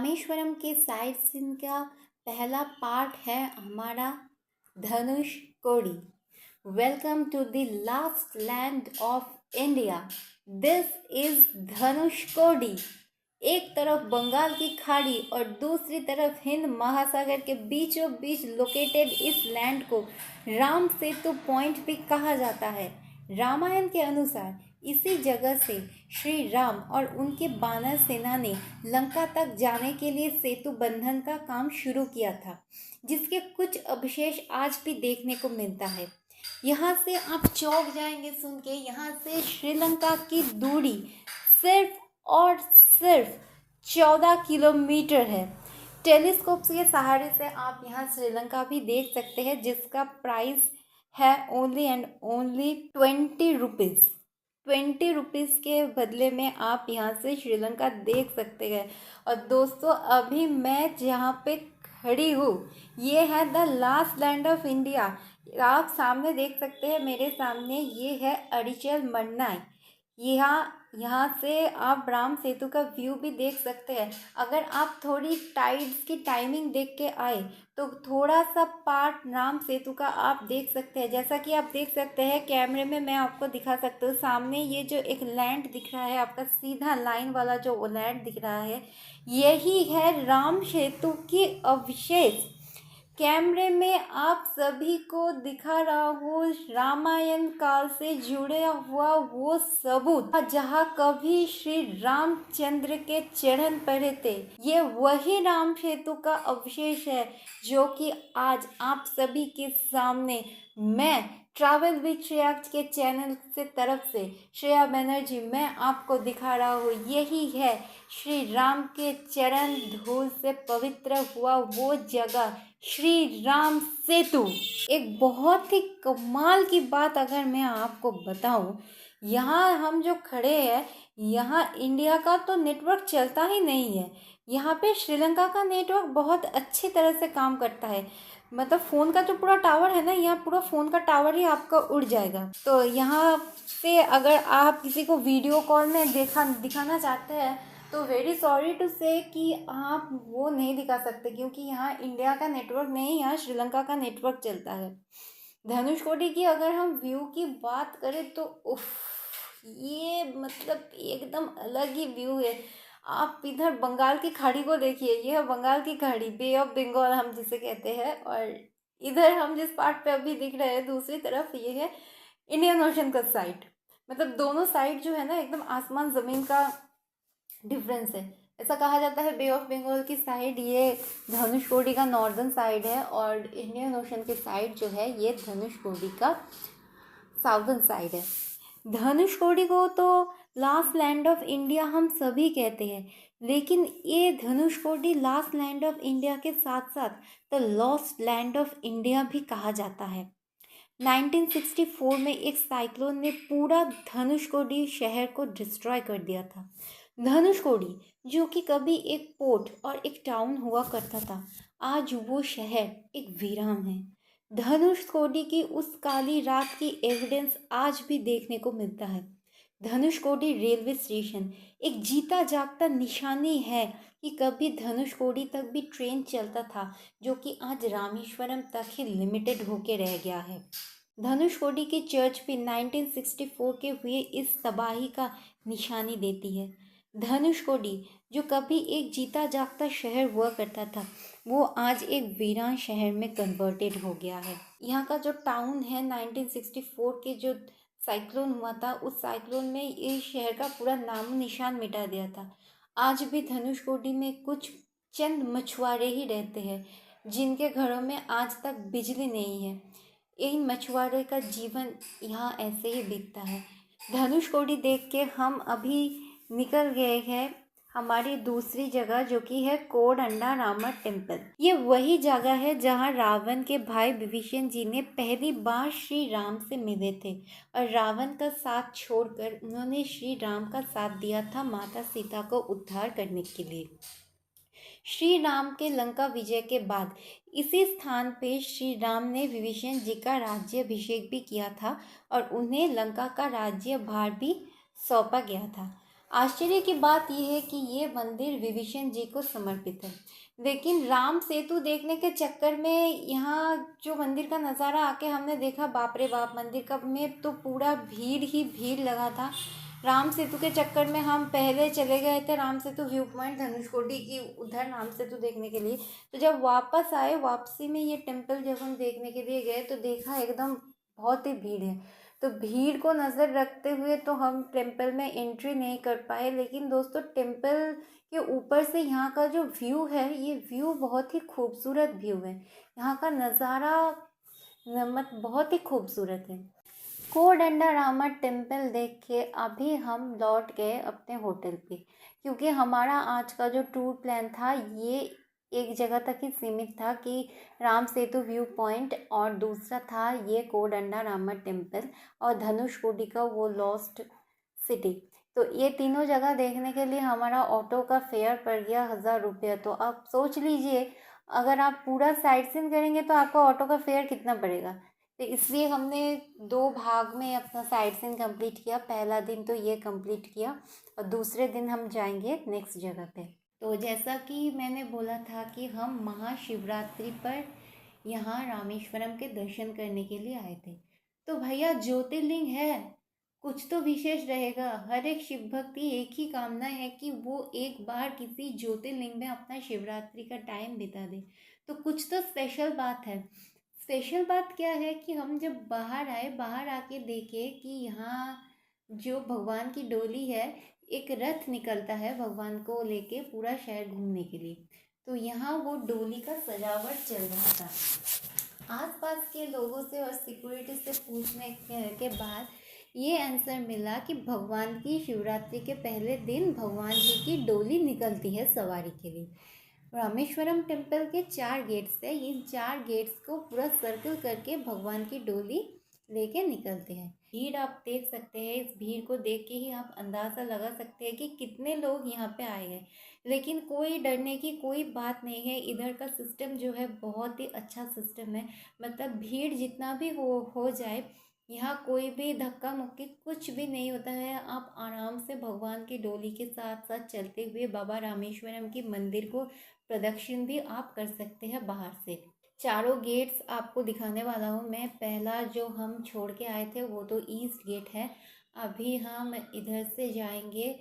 रामेश्वरम के site scene का पहला पार्ट है हमारा Dhanushkodi. Welcome to the last land of India. This is Dhanushkodi. एक तरफ बंगाल की खाड़ी और दूसरी तरफ हिंद महासागर के बीचों बीच लोकेटेड इस लैंड को राम सेतु पॉइंट भी कहा जाता है। रामायण के अनुसार इसी जगह से श्री राम और उनके बानर सेना ने लंका तक जाने के लिए सेतु बंधन का काम शुरू किया था, जिसके कुछ अवशेष आज भी देखने को मिलता है। यहाँ से आप चौंक जाएंगे सुन के। यहाँ से श्रीलंका की दूरी सिर्फ और सिर्फ 14 किलोमीटर है। टेलीस्कोप के सहारे से आप यहाँ श्रीलंका भी देख सकते हैं, जिसका प्राइस है only and only 20 rupees. 20 rupees के बदले में आप यहाँ से श्रीलंका देख सकते हैं। और दोस्तों, अभी मैं जहाँ पे खड़ी हूँ ये है the last land of India. आप सामने देख सकते हैं, मेरे सामने ये है अरिचल मन्नाई। यहाँ से आप राम सेतु का व्यू भी देख सकते हैं। अगर आप थोड़ी टाइड्स की टाइमिंग देख के आए तो थोड़ा सा पार्ट राम सेतु का आप देख सकते हैं। जैसा कि आप देख सकते हैं कैमरे में, मैं आपको दिखा सकता हूँ। सामने ये जो एक लैंड दिख रहा है आपका, सीधा लाइन वाला जो लैंड दिख रहा है, यही है राम सेतु की अवशेष। कैमरे में आप सभी को दिखा रहा हूँ रामायण काल से जुड़ा हुआ वो सबूत, जहाँ कभी श्री रामचंद्र के चरण पड़े थे। ये वही राम सेतु का अवशेष है जो कि आज आप सभी के सामने मैं ट्रैवल विद श्रेया के चैनल से तरफ से श्रेया बनर्जी मैं आपको दिखा रहा हूँ। यही है श्री राम के चरण धूल से पवित्र हुआ वो जगह, श्री राम सेतु। एक बहुत ही कमाल की बात अगर मैं आपको बताऊं, यहाँ हम जो खड़े हैं, यहाँ इंडिया का तो नेटवर्क चलता ही नहीं है। यहाँ पे श्रीलंका का नेटवर्क बहुत अच्छी तरह से काम करता है। मतलब फ़ोन का जो पूरा टावर है ना, यहाँ पूरा फ़ोन का टावर ही आपका उड़ जाएगा। तो यहाँ से अगर आप किसी को वीडियो कॉल में दिखाना चाहते हैं तो वेरी सॉरी टू से कि आप वो नहीं दिखा सकते, क्योंकि यहाँ इंडिया का नेटवर्क नहीं, यहाँ श्रीलंका का नेटवर्क चलता है। धनुषकोडी की अगर हम व्यू की बात करें तो उफ, ये मतलब एकदम अलग ही व्यू है। आप इधर बंगाल की खाड़ी को देखिए, ये है बंगाल की खाड़ी, बे ऑफ बंगाल हम जिसे कहते हैं। और इधर हम जिस पार्ट पे अभी दिख रहे हैं दूसरी तरफ, ये है इंडियन ओशन का साइड। मतलब दोनों साइड जो है ना, एकदम आसमान ज़मीन का डिफरेंस है। ऐसा कहा जाता है बे ऑफ बंगाल की साइड ये धनुषकोडी का नॉर्दर्न साइड है, और इंडियन ओशन की साइड जो है ये धनुषकोडी का साउदर्न साइड है। धनुषकोडी को तो लास्ट लैंड ऑफ इंडिया हम सभी कहते हैं, लेकिन ये Dhanushkodi last land of India के साथ साथ the lost land of India भी कहा जाता है। 1964 में एक साइक्लोन ने पूरा धनुषकोडी शहर को डिस्ट्रॉय कर दिया था। धनुषकोडी जो कि कभी एक पोर्ट और एक टाउन हुआ करता था, आज वो शहर एक वीरान है। धनुषकोडी की उस काली रात की एविडेंस आज भी देखने को मिलता है। धनुषकोडी रेलवे स्टेशन एक जीता जागता निशानी है कि कभी धनुषकोडी तक भी ट्रेन चलता था, जो कि आज रामेश्वरम तक ही लिमिटेड होके रह गया है। धनुषकोडी की चर्च भी 1964 के हुए इस तबाही का निशानी देती है। धनुषकोडी जो कभी एक जीता जागता शहर हुआ करता था, वो आज एक वीरान शहर में कन्वर्टेड हो गया है। यहाँ का जो टाउन है, 1964 के जो साइक्लोन हुआ था, उस साइक्लोन में इस शहर का पूरा नामो निशान मिटा दिया था। आज भी धनुषकोडी में कुछ चंद मछुआरे ही रहते हैं जिनके घरों में आज तक बिजली नहीं है। इन मछुआरे का जीवन यहाँ ऐसे ही बीतता है। धनुषकोडी देख के हम अभी निकल गए हैं हमारी दूसरी जगह, जो कि है कोदंडा रामा टेम्पल। ये वही जगह है जहाँ रावण के भाई विभीषण जी ने पहली बार श्री राम से मिले थे, और रावण का साथ छोड़कर उन्होंने श्री राम का साथ दिया था माता सीता को उद्धार करने के लिए। श्री राम के लंका विजय के बाद इसी स्थान पे श्री राम ने विभीषण जी का राज्याभिषेक भी किया था, और उन्हें लंका का राज्यभार भी सौंपा गया था। आश्चर्य की बात यह है कि ये मंदिर विभीषण जी को समर्पित है, लेकिन राम सेतु देखने के चक्कर में यहाँ जो मंदिर का नज़ारा आके हमने देखा, बाप रे बाप, मंदिर का में तो पूरा भीड़ ही भीड़ लगा था। राम सेतु के चक्कर में हम पहले चले गए थे राम सेतु व्यू पॉइंट धनुषकोडी की उधर राम सेतु देखने के लिए। तो जब वापस आए, वापसी में ये टेम्पल जब हम देखने के लिए गए तो देखा एकदम बहुत ही भीड़ है। तो भीड़ को नज़र रखते हुए तो हम टेम्पल में एंट्री नहीं कर पाए, लेकिन दोस्तों टेम्पल के ऊपर से यहाँ का जो व्यू है, ये व्यू बहुत ही खूबसूरत व्यू है। यहाँ का नज़ारा बहुत ही खूबसूरत है। कोदंडरामा टेम्पल देख के अभी हम लौट गए अपने होटल पे, क्योंकि हमारा आज का जो टूर प्लान था ये एक जगह तक ही सीमित था कि राम सेतु व्यू पॉइंट, और दूसरा था ये कोदंडरामा टेम्पल, और धनुषकोडी का वो लॉस्ट सिटी। तो ये तीनों जगह देखने के लिए हमारा ऑटो का फेयर पड़ गया 1000 रुपया। तो आप सोच लीजिए, अगर आप पूरा साइट सीइंग करेंगे तो आपका ऑटो का फेयर कितना पड़ेगा। तो इसलिए हमने 2 भाग में अपना साइट सीइंग कंप्लीट किया। पहला दिन तो ये कंप्लीट किया और दूसरे दिन हम जाएंगे नेक्स्ट जगह पे। तो जैसा कि मैंने बोला था कि हम महाशिवरात्रि पर यहाँ रामेश्वरम के दर्शन करने के लिए आए थे। तो भैया ज्योतिर्लिंग है, कुछ तो विशेष रहेगा। हर एक शिव भक्ति एक ही कामना है कि वो एक बार किसी ज्योतिर्लिंग में अपना शिवरात्रि का टाइम बिता दे। तो कुछ तो स्पेशल बात है। स्पेशल बात क्या है कि हम जब बाहर आए, बाहर आके देखे कि यहाँ जो भगवान की डोली है, एक रथ निकलता है भगवान को लेके पूरा शहर घूमने के लिए। तो यहाँ वो डोली का सजावट चल रहा था। आसपास के लोगों से और सिक्योरिटी से पूछने के बाद ये आंसर मिला कि भगवान की शिवरात्रि के पहले दिन भगवान जी की डोली निकलती है सवारी के लिए। रामेश्वरम टेम्पल के 4 गेट्स है, इन 4 गेट्स को पूरा सर्कल करके भगवान की डोली लेके निकलते हैं। भीड़ आप देख सकते हैं, इस भीड़ को देख के ही आप अंदाज़ा लगा सकते हैं कि कितने लोग यहाँ पे आए हैं। लेकिन कोई डरने की कोई बात नहीं है। इधर का सिस्टम जो है बहुत ही अच्छा सिस्टम है। मतलब भीड़ जितना भी हो जाए, यहाँ कोई भी धक्का मुक्की कुछ भी नहीं होता है। आप आराम से भगवान की डोली के साथ साथ चलते हुए बाबा रामेश्वरम की मंदिर को प्रदक्षिण भी आप कर सकते हैं बाहर से। चारों गेट्स आपको दिखाने वाला हूँ मैं। पहला जो हम छोड़ के आए थे वो तो ईस्ट गेट है। अभी हम इधर से जाएंगे,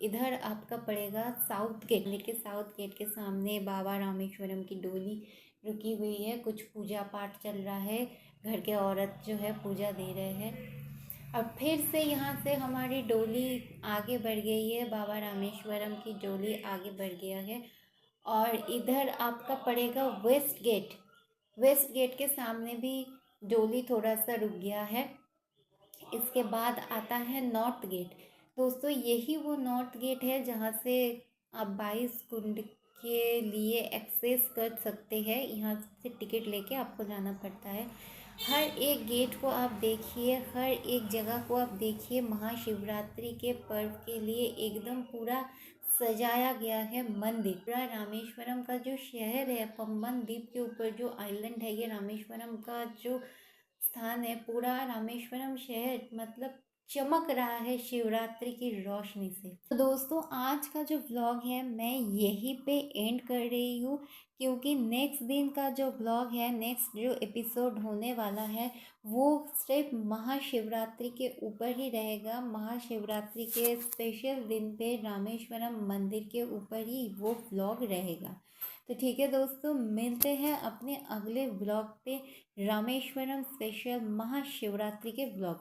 इधर आपका पड़ेगा साउथ गेट। के साउथ गेट के सामने बाबा रामेश्वरम की डोली रुकी हुई है। कुछ पूजा पाठ चल रहा है, घर के औरत जो है पूजा दे रहे हैं। और फिर से यहाँ से हमारी डोली आगे बढ़ गई है, बाबा रामेश्वरम की डोली आगे बढ़ गया है। और इधर आपका पड़ेगा वेस्ट गेट। वेस्ट गेट के सामने भी डोली थोड़ा सा रुक गया है। इसके बाद आता है नॉर्थ गेट। दोस्तों यही वो नॉर्थ गेट है जहाँ से आप 22 कुंड के लिए एक्सेस कर सकते हैं। यहाँ से टिकट लेके आपको जाना पड़ता है। हर एक गेट को आप देखिए, हर एक जगह को आप देखिए। महाशिवरात्रि के पर्व के लिए एकदम पूरा सजाया गया है मंदिर। पूरा रामेश्वरम का जो शहर है, पंबन द्वीप के ऊपर जो आइलैंड है, ये रामेश्वरम का जो स्थान है, पूरा रामेश्वरम शहर मतलब चमक रहा है शिवरात्रि की रोशनी से। तो दोस्तों आज का जो व्लॉग है मैं यहीं पे एंड कर रही हूँ, क्योंकि नेक्स्ट दिन का जो व्लॉग है, नेक्स्ट जो एपिसोड होने वाला है वो सिर्फ महाशिवरात्रि के ऊपर ही रहेगा। महाशिवरात्रि के स्पेशल दिन पे रामेश्वरम मंदिर के ऊपर ही वो व्लॉग रहेगा। तो ठीक है दोस्तों, मिलते हैं अपने अगले व्लॉग पे, रामेश्वरम स्पेशल महाशिवरात्रि के व्लॉग।